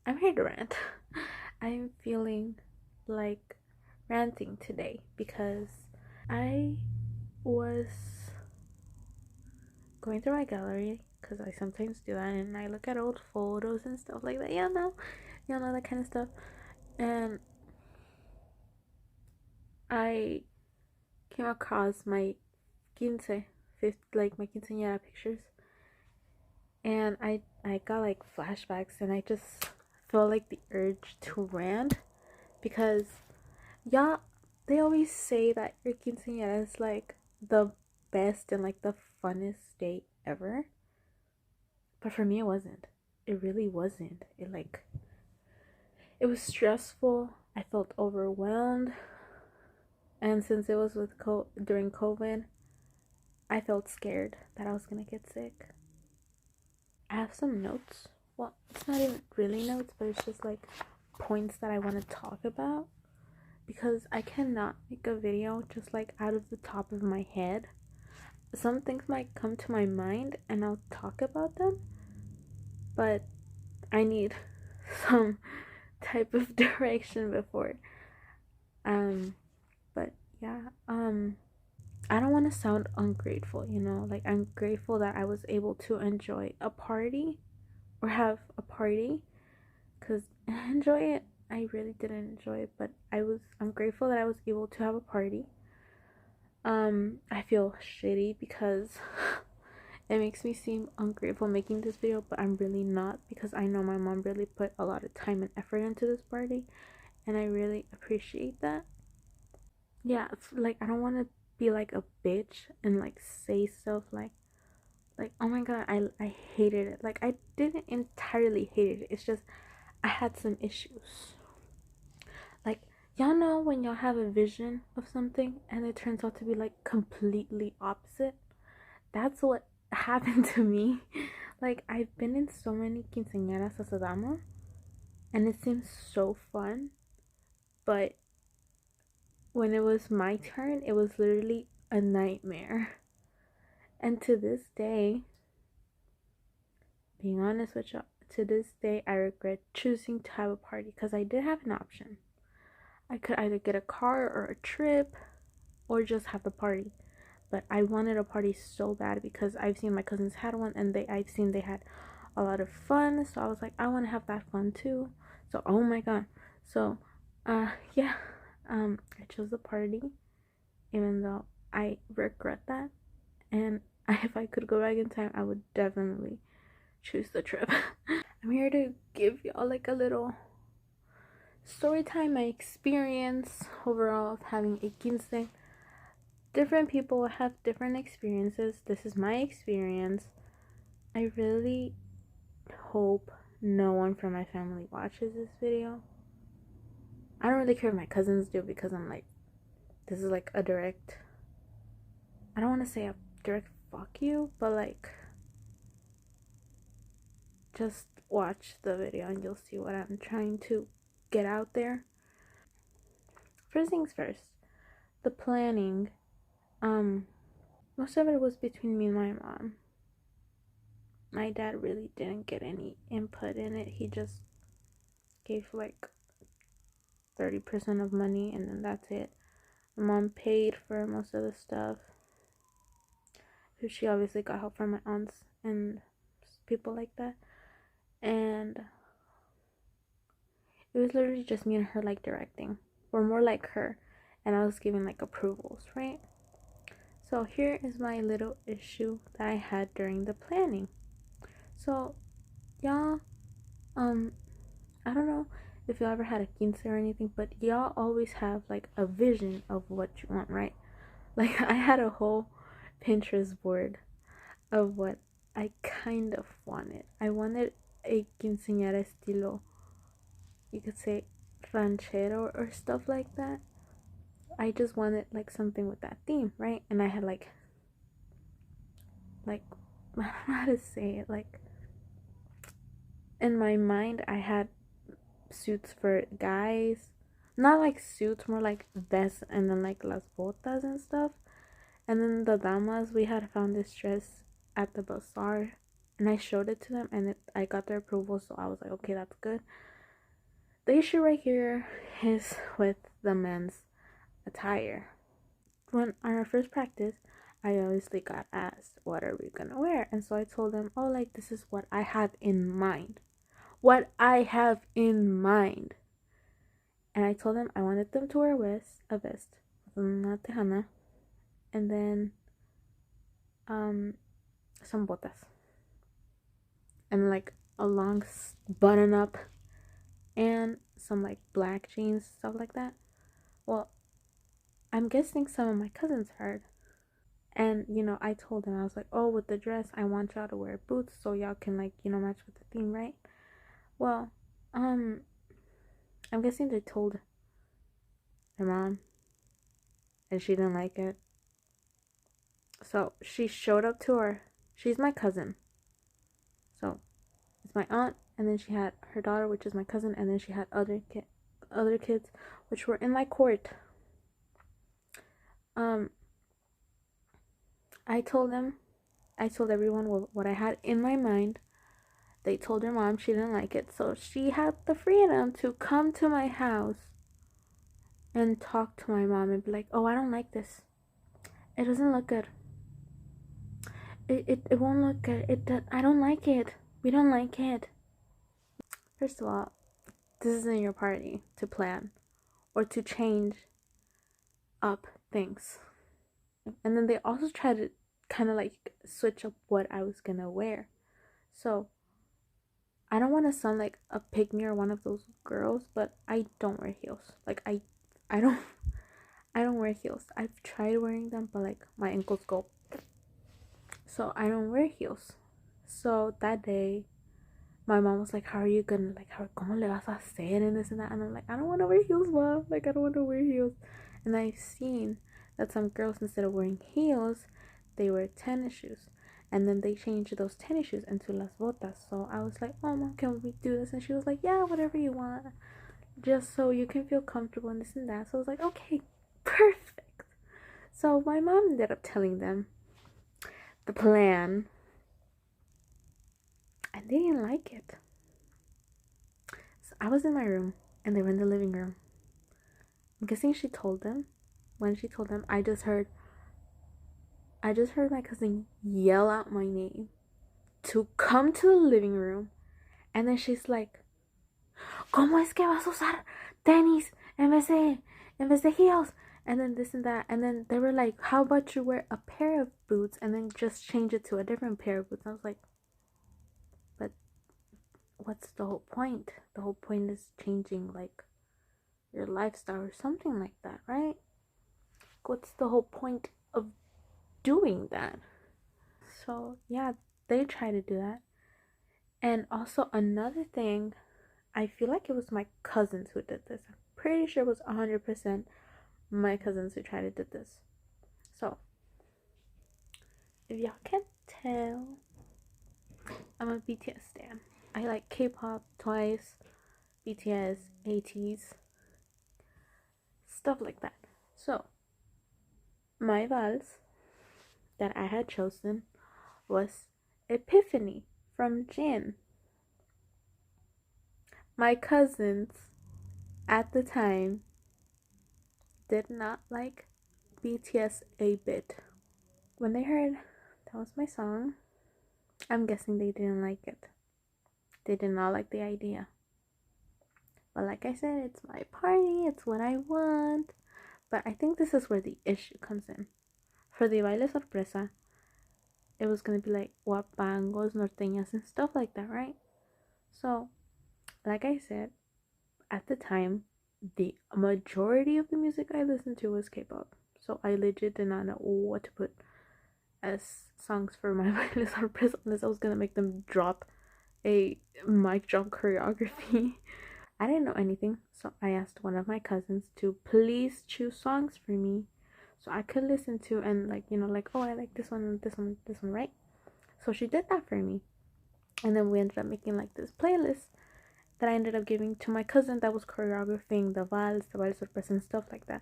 I'm here to rant. I'm feeling like ranting today because I was going through my gallery because I sometimes do that, and I look at old photos and stuff like that. You know that kind of stuff. And I came across my quince, like my quinceañera pictures, and I got like flashbacks, and I just felt like the urge to rant because yeah, they always say that your quinceañera is like the best and like the funnest day ever. But for me, it wasn't. It really wasn't. It was stressful. I felt overwhelmed, and since it was during COVID, I felt scared that I was gonna get sick. I have some notes. Well, it's not even really notes, but it's just like points that I want to talk about because I cannot make a video just like out of the top of my head. Some things might come to my mind and I'll talk about them, but I need some type of direction before. Um, but yeah, I don't want to sound ungrateful, like I'm grateful that I was able to enjoy a party or have a party because enjoy it. I really didn't enjoy it, but I'm grateful that I was able to have a party. I feel shitty because it makes me seem ungrateful making this video, but I'm really not because I know my mom really put a lot of time and effort into this party, and I really appreciate that. Yeah, it's like I don't want to be like a bitch and like say stuff like oh my god, I hated it. Like I didn't entirely hate it. It's just I had some issues. Like y'all know when y'all have a vision of something and it turns out to be like completely opposite. That's what happened to me. Like I've been in so many quinceañeras as a dama, and it seems so fun, but when it was my turn, it was literally a nightmare. And to this day, being honest with you, to this day, I regret choosing to have a party because I did have an option. I could either get a car or a trip or just have the party. But I wanted a party so bad because I've seen my cousins had one and I've seen they had a lot of fun. So I was like, I want to have that fun too. So oh my god. So yeah, I chose the party even though I regret that. And if I could go back in time, I would definitely choose the trip. I'm here to give y'all like a little story time, my experience overall of having a quince. Different people have different experiences. This is my experience. I really hope no one from my family watches this video. I don't really care if my cousins do because I'm like, this is like a direct, I don't want to say a direct fuck you, but like, just watch the video and you'll see what I'm trying to get out there. First things first, the planning. Most of it was between me and my mom. My dad really didn't get any input in it. He just gave like 30% of money and then that's it. My mom paid for most of the stuff. She obviously got help from my aunts and people like that. And it was literally just me and her like directing. Or more like her. And I was giving like approvals, right? So here is my little issue that I had during the planning. So y'all, I don't know if y'all ever had a quince or anything, but y'all always have like a vision of what you want, right? Like I had a whole Pinterest board of what I kind of wanted. I wanted a quinceañera estilo, you could say ranchero or stuff like that. I just wanted like something with that theme, right? And I had like I don't know how to say it. Like in my mind, I had suits for guys, not like suits, more like vests, and then like las botas and stuff. And then the damas, we had found this dress at the bazaar, and I showed it to them, and I got their approval. So I was like, okay, that's good. the issue right here is with the men's attire. When on our first practice, I obviously got asked, what are we gonna wear? And so I told them, oh, like, this is what I have in mind. What I have in mind. And I told them I wanted them to wear a vest, una tejana, and then some botas. And like a long button up and some like black jeans, stuff like that. Well, I'm guessing some of my cousins heard. And I told them, I was like, oh, with the dress, I want y'all to wear boots so y'all can like, match with the theme, right? Well, I'm guessing they told their mom and she didn't like it. So she showed up to her. She's my cousin. So it's my aunt, and then she had her daughter, which is my cousin, and then she had other kids, which were in my court. I told everyone what I had in my mind. They told her mom, she didn't like it, so she had the freedom to come to my house and talk to my mom and be like, oh, I don't like this. It doesn't look good. It won't look good. I don't like it. We don't like it. First of all, this isn't your party to plan or to change up things. And then they also try to kind of like switch up what I was gonna wear. So I don't want to sound like a pygmy or one of those girls, but I don't wear heels. Like I don't I don't wear heels. I've tried wearing them, but like my ankles go. So I don't wear heels. So that day, my mom was like, how are you gonna, like, ¿cómo le vas a hacer and this and that? And I'm like, I don't want to wear heels, mom. Like, I don't want to wear heels. And I've seen that some girls, instead of wearing heels, they wear tennis shoes. And then they change those tennis shoes into las botas. So I was like, oh, mom, can we do this? And she was like, yeah, whatever you want. Just so you can feel comfortable and this and that. So I was like, okay, perfect. So my mom ended up telling them the plan. And they didn't like it. So I was in my room and they were in the living room. I'm guessing she told them. When she told them, I just heard my cousin yell out my name to come to the living room. And then she's like, ¿Cómo es que vas a usar tenis en vez de heels? And then this and that. And then they were like, how about you wear a pair of boots and then just change it to a different pair of boots? I was like, but what's the whole point? The whole point is changing like your lifestyle or something like that, right? What's the whole point of doing that? So yeah, they try to do that. And also another thing, I feel like it was my cousins who did this. I'm pretty sure it was 100% my cousins who tried to do this. So if y'all can't tell, I'm a BTS stan. I like K-pop, Twice, BTS, ATEEZ, stuff like that. So my vals that I had chosen was Epiphany from Jin. My cousins at the time did not like BTS a bit. When they heard that was my song, I'm guessing they didn't like it. They did not like the idea. But like I said, it's my party, it's what I want. But I think this is where the issue comes in. For the baile sorpresa, it was gonna be like guapangos, norteñas, and stuff like that, right? So, like I said, at the time, the majority of the music I listened to was K-pop. So I legit did not know what to put as songs for my baile sorpresa unless I was gonna make them drop a mic drop choreography. I didn't know anything, so I asked one of my cousins to please choose songs for me so I could listen to and like, oh, I like this one, this one, this one, right? So she did that for me. And then we ended up making like this playlist that I ended up giving to my cousin that was choreographing the baile sorpresa and stuff like that.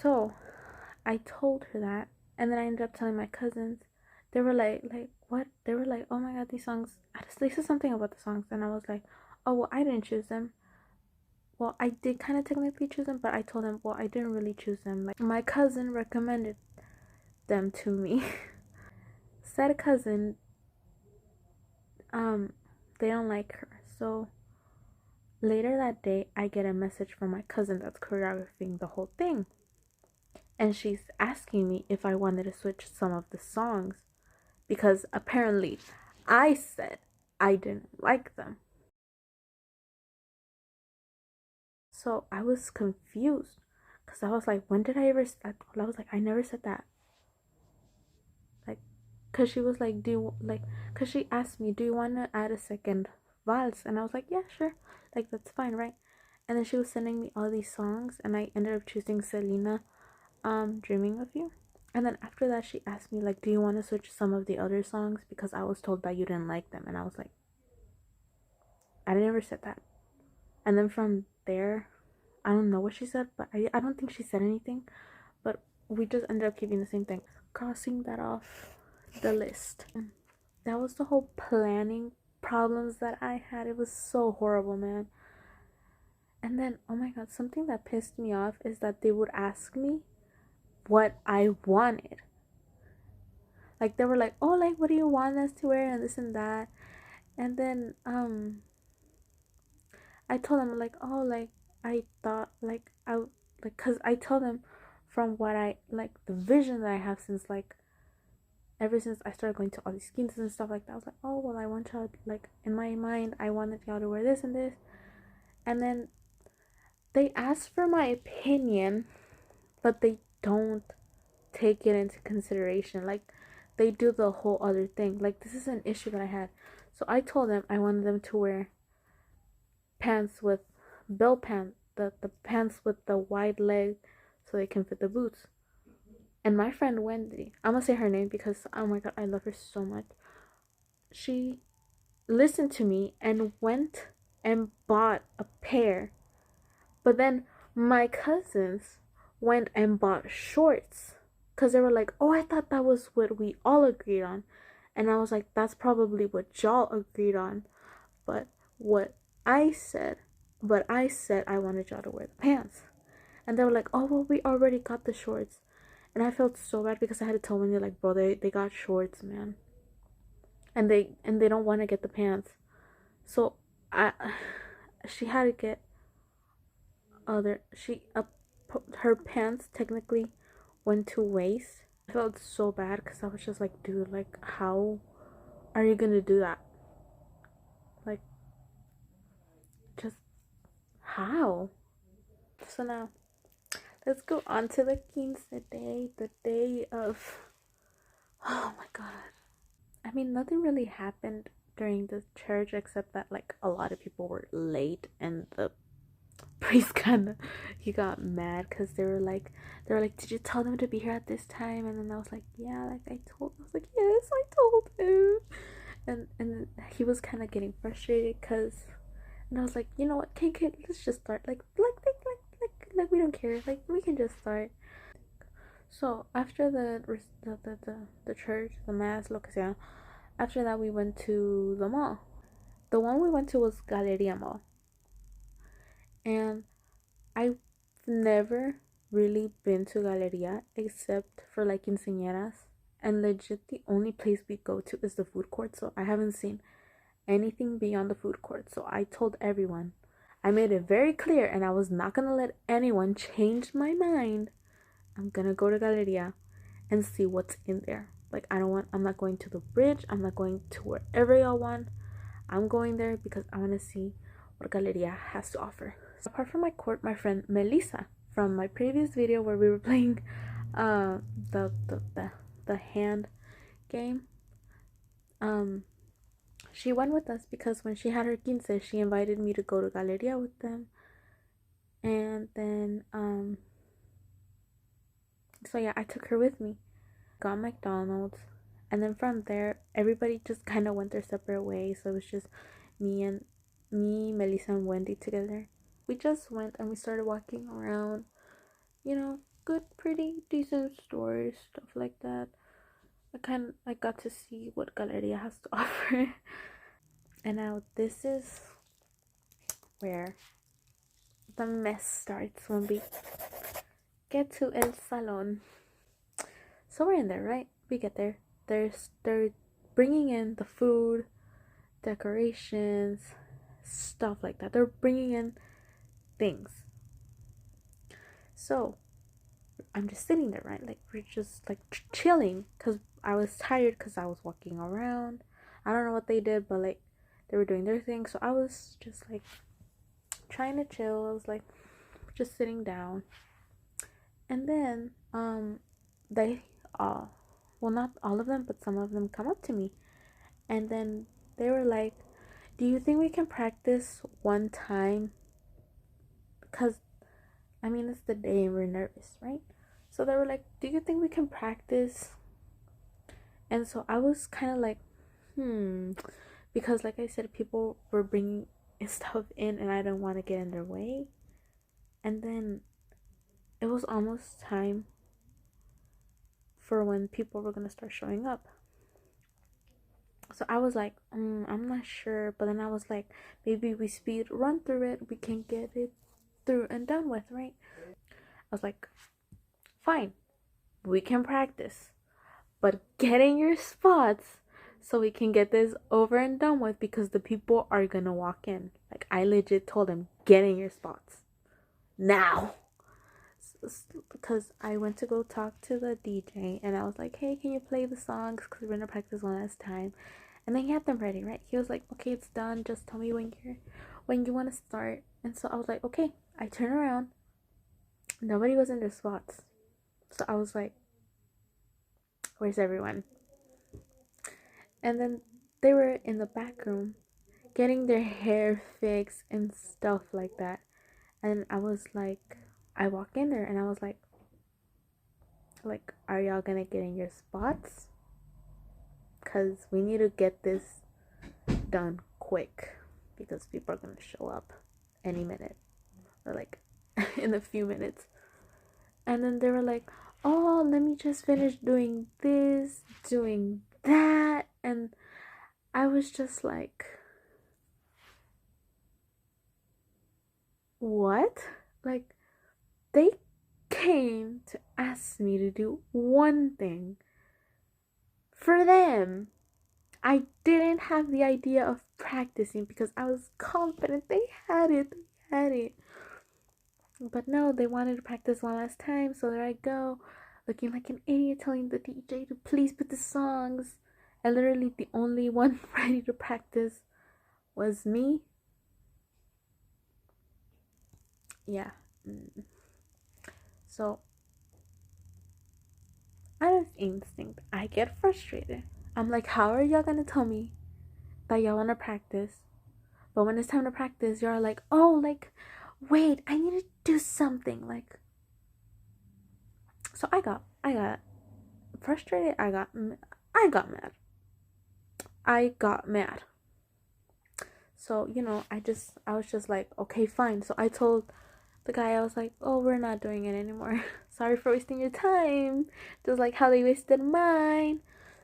So I told her that, and then I ended up telling my cousins. They were like what? They were like, oh my god, these songs. They said something about the songs, and I was like, Oh, well, I didn't choose them. Well, I did kind of technically choose them, but I told them, well, I didn't really choose them. Like, my cousin recommended them to me. Said cousin, um, they don't like her. So later that day, I get a message from my cousin that's choreographing the whole thing. And she's asking me if I wanted to switch some of the songs because apparently I said I didn't like them. So I was confused because I was like, when did I ever? I was like, I never said that. Like, cause she was like, do you like? Cause she asked me, do you want to add a second valse? And I was like, yeah, sure. Like that's fine, right? And then she was sending me all these songs, and I ended up choosing Selena, Dreaming of You. And then after that, she asked me like, do you want to switch some of the other songs because I was told that you didn't like them, and I was like, I never said that. And then from there, I don't know what she said, but I don't think she said anything. But we just ended up keeping the same thing. Crossing that off the list. That was the whole planning problems that I had. It was so horrible, man. And then, oh my god, something that pissed me off is that they would ask me what I wanted. Like they were like, "Oh, like what do you want us to wear and this and that." And then I told them like, "Oh, like I thought like like cuz I told them from what I like the vision that I have since like ever since I started going to all these skins and stuff like that. I was like, "Oh, well, I want y'all like in my mind, I wanted y'all to wear this and this." And then they ask for my opinion, but they don't take it into consideration. Like they do the whole other thing. Like this is an issue that I had. So I told them I wanted them to wear pants with bell pants, the pants with the wide leg so they can fit the boots. And my friend Wendy, I'm gonna say her name because oh my god, I love her so much. She listened to me and went and bought a pair. But then my cousins went and bought shorts because they were like, oh, I thought that was what we all agreed on. And I was like, that's probably what y'all agreed on. But what I said, but I said I wanted y'all to wear the pants. And they were like, oh, well, we already got the shorts. And I felt so bad because I had to tell them, like, bro, they got shorts, man. And they don't want to get the pants. So I she had to get other she her pants technically went to waist. I felt so bad because I was just like, dude, like how are you gonna do that? Like just how? So now let's go on to the quince day, the day of oh my god. I mean nothing really happened during the church except that like a lot of people were late and the priest kind of he got mad because they were like did you tell them to be here at this time? And then I was like yeah, like I was like yes, I told him. And he was kind of getting frustrated because and I was like, you know what, KK, let's just start like we don't care, like we can just start. So after the church, the mass, lo que sea, after that we went to the mall. The one we went to was Galeria Mall, and I've never really been to Galeria except for like quinceañeras, and legit the only place we go to is the food court. So I haven't seen anything beyond the food court. So I told everyone, I made it very clear, and I was not gonna let anyone change my mind. I'm gonna go to Galeria and see what's in there. Like I'm not going to the bridge. I'm not going to wherever y'all want. I'm going there because I want to see what Galeria has to offer. So apart from my court, my friend Melissa from my previous video where we were playing uh the the the, the hand game, um she went with us because when she had her quince, she invited me to go to Galeria with them. And then so yeah, I took her with me. Got McDonald's, and then from there everybody just kind of went their separate ways. So it was just me, Melissa, and Wendy together. We just went and we started walking around, good, pretty decent stores, stuff like that. I got to see what Galeria has to offer. And now this is where the mess starts when we get to El Salon. So we're in there, right? We get there. They're bringing in the food, decorations, stuff like that. They're bringing in things. So I'm just sitting there, right? Like we're just like chilling because I was tired because I was walking around. I don't know what they did, but like they were doing their thing. So I was just like trying to chill. I was like just sitting down. And then they well, not all of them, but some of them come up to me. And then they were like, "Do you think we can practice one time? Because I mean, it's the day and we're nervous, right?" So they were like, "Do you think we can practice?" And so I was kind of like, because like I said, people were bringing stuff in and I didn't want to get in their way. And then it was almost time for when people were going to start showing up. So I was like, I'm not sure. But then I was like, maybe we speed run through it. We can get it through and done with, right? I was like, fine, we can practice. But get in your spots so we can get this over and done with because the people are going to walk in. Like, I legit told them, get in your spots. Now. Because I went to go talk to the DJ and I was like, hey, can you play the songs? Because we're going to practice one last time. And then he had them ready, right? He was like, okay, it's done. Just tell me when you want to start. And so I was like, okay. I turn around. Nobody was in their spots. So I was like, where's everyone? And then they were in the back room getting their hair fixed and stuff like that. And I was like, I walked in there and I was like, are y'all gonna get in your spots? Because we need to get this done quick because people are gonna show up any minute or like in a few minutes. And then they were like, oh, let me just finish doing this, doing that. And I was just like, what? Like, they came to ask me to do one thing for them. I didn't have the idea of practicing because I was confident they had it. But no, they wanted to practice one last time, so there I go, looking like an idiot, telling the DJ to please put the songs. And literally the only one ready to practice was me. Yeah. So, out of instinct, I get frustrated. I'm like, how are y'all gonna tell me that y'all wanna practice? But when it's time to practice, you're like, oh, like, wait, I need to do something. Like, so I got frustrated. I got mad. I got mad. So, I was just like, okay, fine. So I told the guy, I was like, oh, we're not doing it anymore. Sorry for wasting your time. Just like how they wasted mine.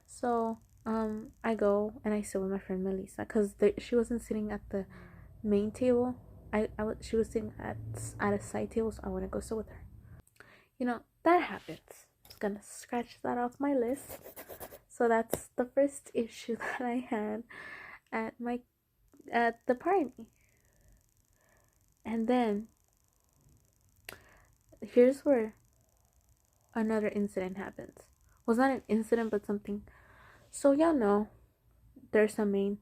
So, I go and I sit with my friend Melissa because she wasn't sitting at the main table. She was sitting at a side table, so I want to go sit with her. That happens. I'm just gonna scratch that off my list. So that's the first issue that I had at the party. And then here's where another incident happens. Was not an incident, but something. So y'all know there's a main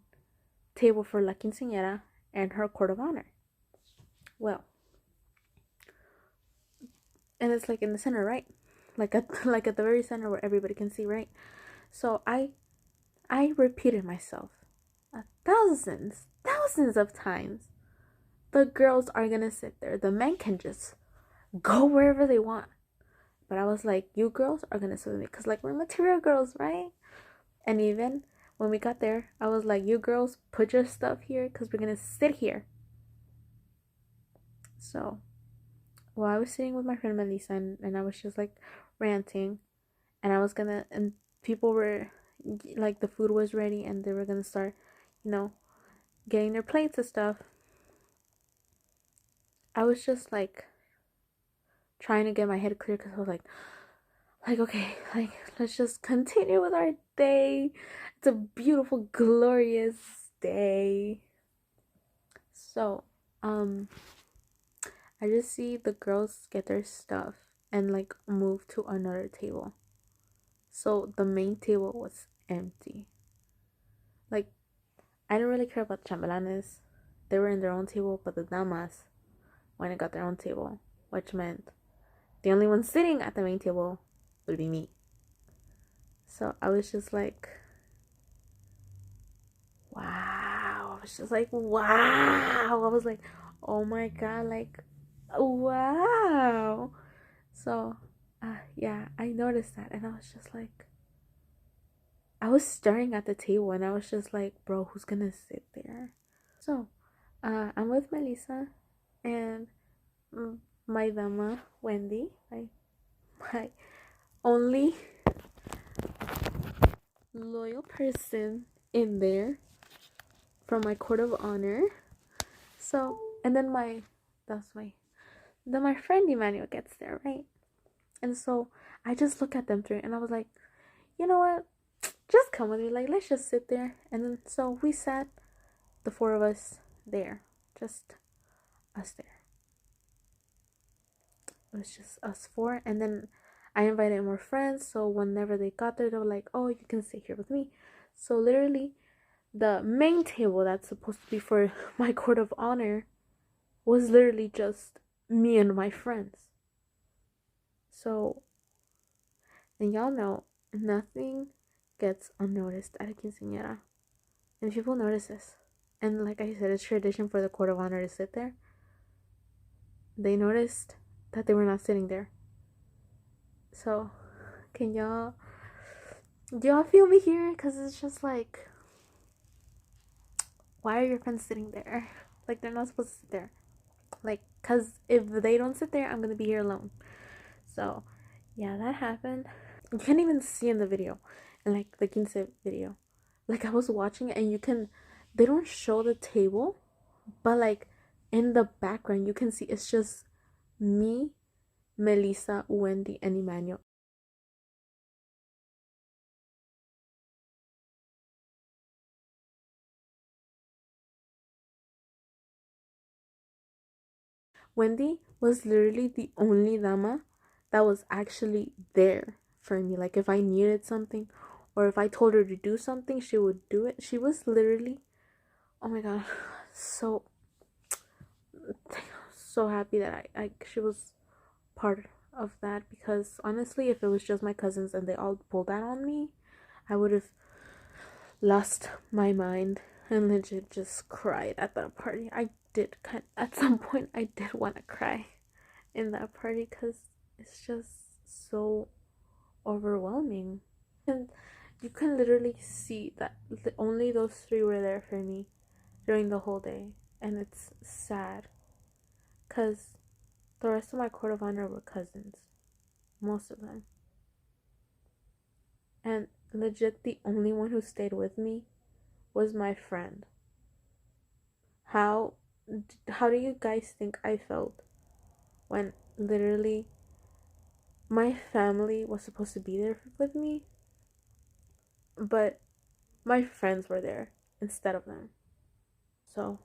table for La Quinceañera and her court of honor. Well, and it's like in the center, right? Like at the very center where everybody can see, right? So I repeated myself thousands of times. The girls are gonna sit there. The men can just go wherever they want. But I was like, you girls are gonna sit with me because like we're material girls, right? And even when we got there, I was like, you girls put your stuff here because we're gonna sit here. So while I was sitting with my friend Melissa and I was just like ranting, and people were like, the food was ready and they were gonna start, getting their plates and stuff. I was just like trying to get my head clear because I was like okay, like let's just continue with our day. It's a beautiful, glorious day. So, I just see the girls get their stuff and like move to another table. So the main table was empty. Like I didn't really care about the chambelanes. They were in their own table, but the damas went and got their own table, which meant the only one sitting at the main table would be me. So I was just like, wow. I was just like, wow. I was like, oh my god, like, wow. So, yeah, I noticed that, and I was just like, I was staring at the table, and I was just like, bro, who's gonna sit there? So, I'm with Melissa and my dama Wendy, my only loyal person in there from my court of honor. So, and then then my friend Emmanuel gets there, right? And so I just look at them three and I was like, you know what? Just come with me. Like, let's just sit there. And then so we sat, the four of us there, just us there. It was just us four. And then I invited more friends. So whenever they got there, they were like, oh, you can sit here with me. So literally, the main table that's supposed to be for my court of honor was literally just me and my friends. So, and y'all know, nothing gets unnoticed at a quinceañera. And people notice this. And like I said, it's tradition for the court of honor to sit there. They noticed that they were not sitting there. So, can y'all, do y'all feel me here? Because it's just like, why are your friends sitting there? Like, they're not supposed to sit there. Like, because if they don't sit there, I'm going to be here alone. So, yeah, that happened. You can't even see in the video, in like the quince video. Like, I was watching it and they don't show the table, but like in the background, you can see it's just me, Melissa, Wendy, and Emmanuel. Wendy was literally the only dama that was actually there for me. Like, if I needed something or if I told her to do something, she would do it. She was literally, oh my god, so so happy that she was part of that, because honestly, if it was just my cousins and they all pulled that on me, I would have lost my mind and legit just cried at that party. I did at some point I did want to cry in that party because it's just so overwhelming. And you can literally see that only those three were there for me during the whole day, and it's sad because the rest of my court of honor were cousins, most of them. And legit, the only one who stayed with me was my friend. How how do you guys think I felt when literally my family was supposed to be there with me, but my friends were there instead of them? So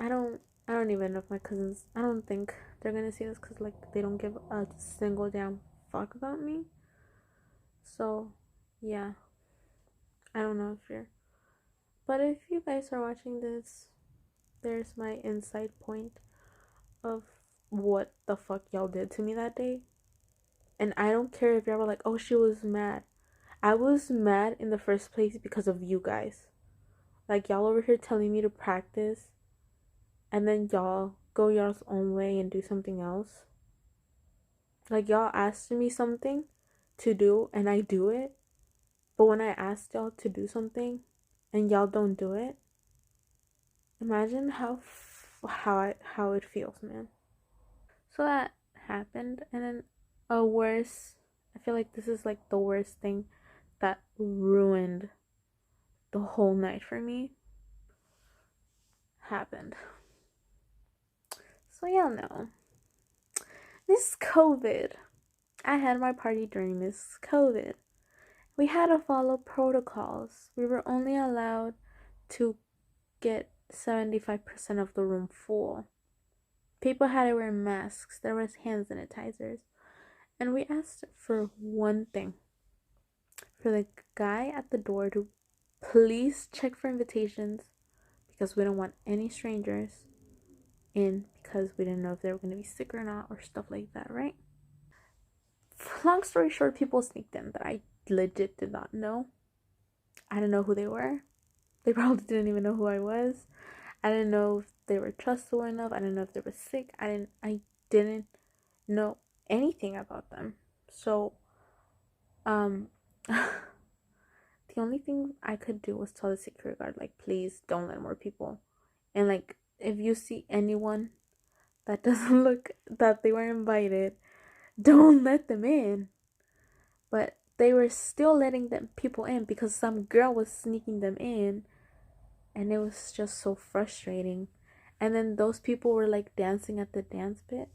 I don't I don't even know if my cousins, I don't think they're gonna see this because like they don't give a single damn fuck about me. So yeah, I don't know if you're, but if you guys are watching this, there's my insight point of what the fuck y'all did to me that day. And I don't care if y'all were like, oh, she was mad. I was mad in the first place because of you guys. Like, y'all over here telling me to practice, and then y'all go y'all's own way and do something else. Like, y'all asked me something to do, and I do it. But when I asked y'all to do something, and y'all don't do it, imagine how it feels, man. So that happened, and then a worse. I feel like this is like the worst thing that ruined the whole night for me happened. So y'all know, this COVID, I had my party during this COVID. We had to follow protocols. We were only allowed to get 75% of the room full. People had to wear masks. There was hand sanitizers. And we asked for one thing. For the guy at the door to please check for invitations because we don't want any strangers in because we didn't know if they were going to be sick or not or stuff like that, right? Long story short, people sneaked in that I legit did not know. I didn't know who they were. They probably didn't even know who I was. I didn't know if they were trustable enough. I didn't know if they were sick. I didn't know anything about them. So um the only thing I could do was tell the security guard, like, please don't let more people. And like, if you see anyone that doesn't look that they were invited, don't let them in. But they were still letting them people in because some girl was sneaking them in, and it was just so frustrating. And then those people were like dancing at the dance pit.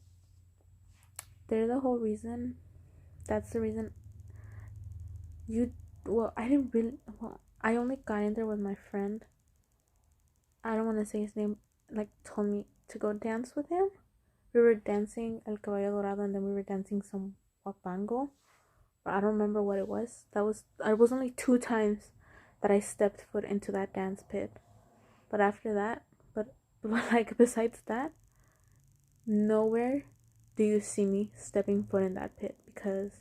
They're the whole reason. That's the reason you well, I didn't really well, I only got in there with my friend. I don't want to say his name, like, told me to go dance with him. We were dancing El Caballo Dorado, and then we were dancing some wapango. But I don't remember what it was. I was only 2 times that I stepped foot into that dance pit. But after that, but like besides that, nowhere do you see me stepping foot in that pit because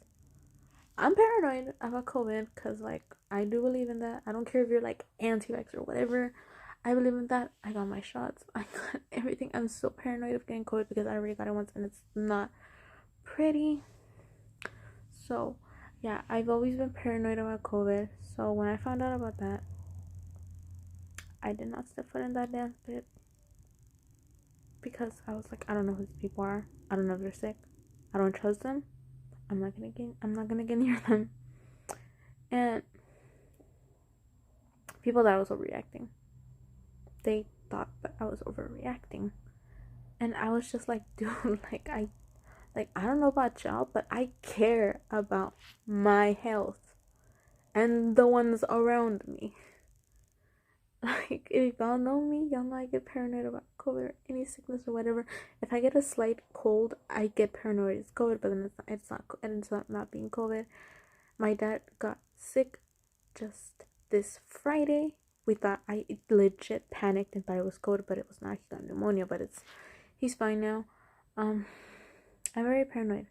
I'm paranoid about COVID because, like, I do believe in that. I don't care if you're, like, anti-vax or whatever. I believe in that. I got my shots. I got everything. I'm so paranoid of getting COVID because I already got it once and it's not pretty. So, yeah, I've always been paranoid about COVID. So, when I found out about that, I did not step foot in that dance pit because I was like, I don't know who these people are. I don't know if they're sick. I don't trust them. I'm not gonna get near them. And people thought I was overreacting. They thought that I was overreacting. And I was just like, dude, I don't know about y'all, but I care about my health and the ones around me. Like, if y'all know me, y'all know I get paranoid about COVID or any sickness or whatever. If I get a slight cold, I get paranoid it's COVID, but then it's not being COVID. My dad got sick just this Friday. We thought I legit panicked and thought it was COVID, but it was not. He got pneumonia, but he's fine now. I'm very paranoid.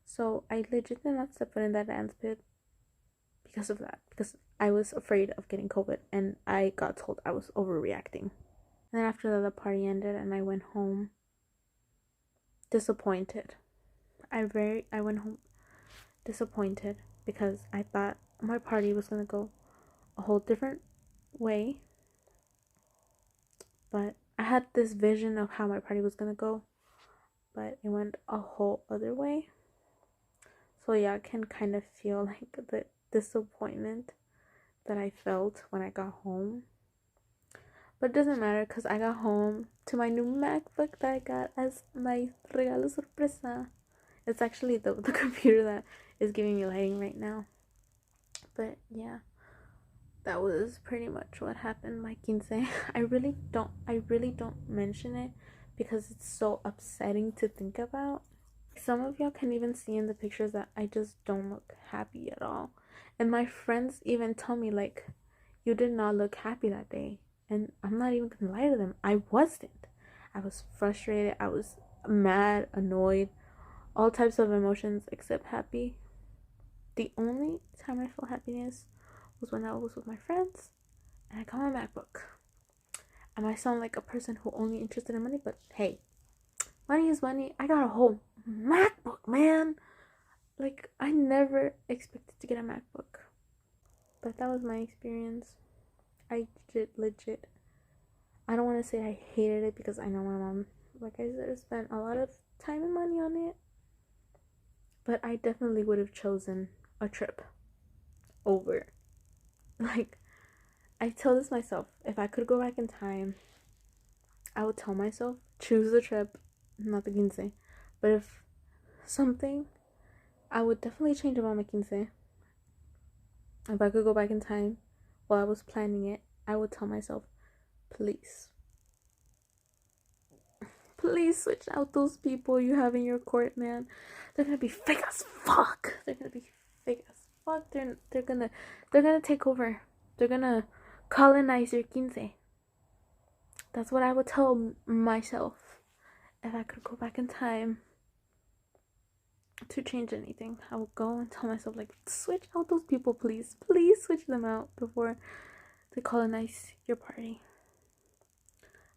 So I legit did not step foot in that dance pit because of that. Because I was afraid of getting COVID and I got told I was overreacting. And then after that, the party ended and I went home disappointed. I went home disappointed because I thought my party was gonna go a whole different way. But I had this vision of how my party was gonna go, but it went a whole other way. So yeah, I can kind of feel like the disappointment that I felt when I got home. But it doesn't matter because I got home to my new MacBook that I got as my regalo sorpresa. It's actually the computer that is giving me lighting right now. But yeah, that was pretty much what happened my quince. I really don't mention it because it's so upsetting to think about. Some of y'all can even see in the pictures that I just don't look happy at all. And my friends even tell me, like, you did not look happy that day. And I'm not even gonna lie to them. I wasn't. I was frustrated. I was mad, annoyed, all types of emotions except happy. The only time I felt happiness was when I was with my friends and I got my MacBook. I might sound like a person who only interested in money, but hey, money is money. I got a whole MacBook, man. Like, I never expected to get a MacBook. But that was my experience. I legit, I don't want to say I hated it because I know my mom, like I said, spent a lot of time and money on it. But I definitely would have chosen a trip over. Like, I tell this myself, if I could go back in time, I would tell myself, choose the trip not the quince. But if something, I would definitely change about my quince. If I could go back in time while I was planning it, I would tell myself, please, please switch out those people you have in your court, man. They're gonna be fake as fuck. They're gonna be fake as fuck. They're gonna take over. They're gonna colonize your quince. That's what I would tell myself if I could go back in time to change anything. I would go and tell myself, like, switch out those people, please. Please switch them out before they colonize your party.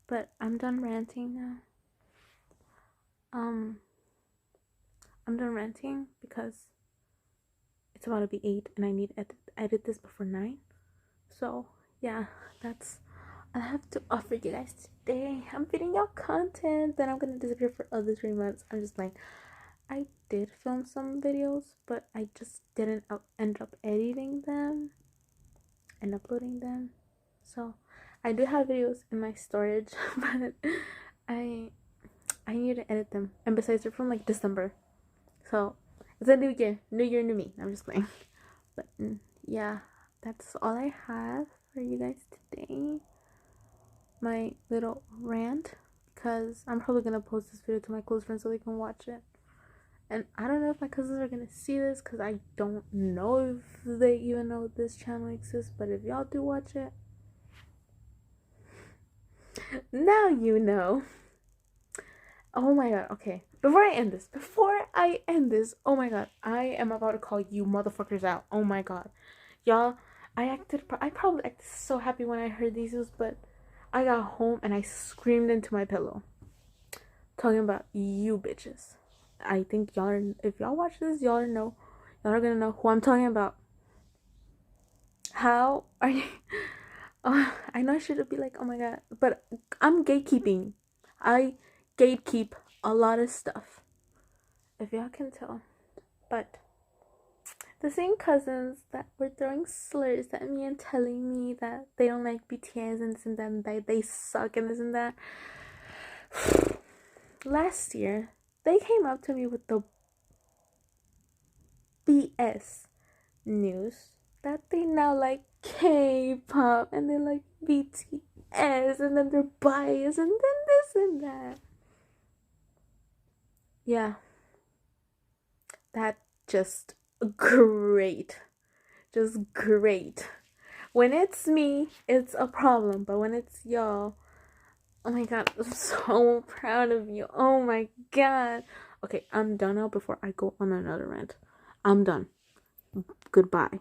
But I'm done ranting now. I'm done ranting because it's about to be 8 and I need to edit this before 9. So yeah, that's all I have to offer you guys today. I'm feeding y'all content, then I'm gonna disappear for other 3 months. I'm just like, I did film some videos, but I just didn't end up editing them and uploading them. So I do have videos in my storage, but I need to edit them. And besides, they're from like December, so it's a new year, new me. I'm just playing. But yeah, that's all I have for you guys today. My little rant, because I'm probably gonna post this video to my close friends so they can watch it. And I don't know if my cousins are gonna see this, because I don't know if they even know this channel exists. But if y'all do watch it, now you know. Oh my god, okay. Before I end this, oh my god, I am about to call you motherfuckers out. Oh my god. Y'all, I probably acted so happy when I heard these news, but I got home and I screamed into my pillow. Talking about you bitches. I think if y'all watch this, y'all are gonna know who I'm talking about. How are you? I know I should be like, oh my god, but I'm gatekeeping. I gatekeep a lot of stuff, if y'all can tell. But the same cousins that were throwing slurs at me and telling me that they don't like BTS and this and that, and that they suck and this and that, last year they came up to me with the BS news that they now like K-pop and they like BTS and then they're biased and then this and that. Yeah, that just great. When it's me, it's a problem, but when it's y'all, oh my god, I'm so proud of you. Oh my god. Okay, I'm done now before I go on another rant. I'm done. Goodbye.